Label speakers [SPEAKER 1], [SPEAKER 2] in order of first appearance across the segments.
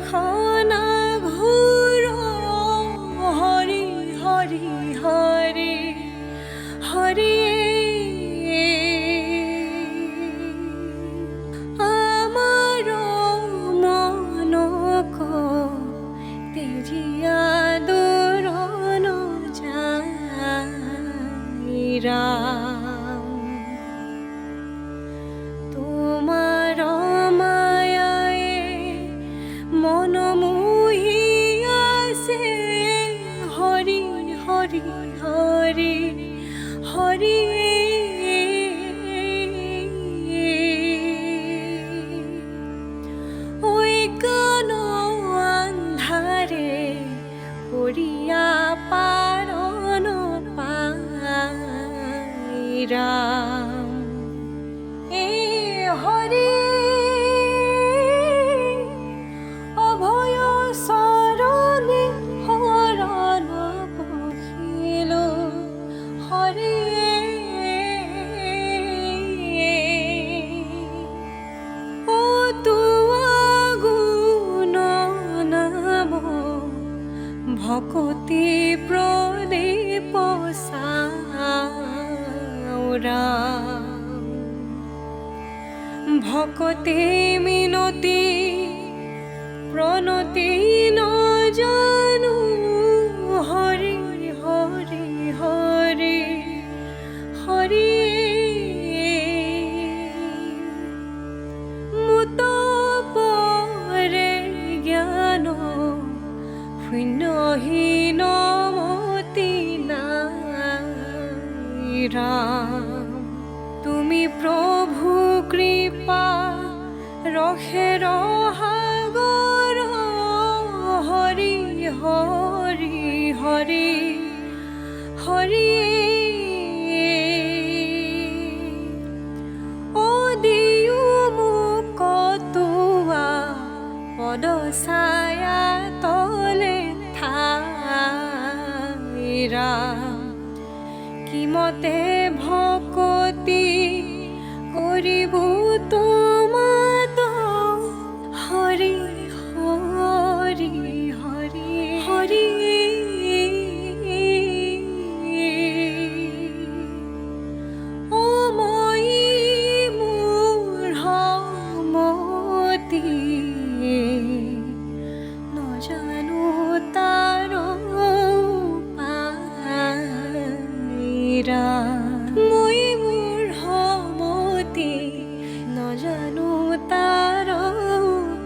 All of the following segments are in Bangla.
[SPEAKER 1] খানা ঘুর হরি হরি হরি হরি আমার মন তেজিয়া দূরন যাইরা তোমার মায়ায় মন মুহিয়াছে হরি হরি হরি হরি ওই কোন আন্ধারে পড়িয়া পারন পাইরা হরি অভয় শরণে হরণ বহিল হরি ও তুয়া গুণ নাম ভকতি প্রদীপ সাউরা ভকতে মিনতি প্রণতি ন জানু হরি হরি হরি হরি মুত পরে জ্ঞান শূন্যহীন মতি নাইরা তুমি প্রভু কৃপা রহে রহাগর হরি হরি হরি হরি ও দিও মুক তুয়া পদ ছায়া তলে ঠাইরা কিমতে ভকতি করিব তোমাত হরি হরি হরি হরি ও মই মূঢ়মতি নজানো তার পাইরা মই মূঢ়মতি নজানো তার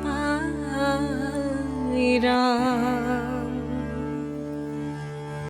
[SPEAKER 1] পাইরা।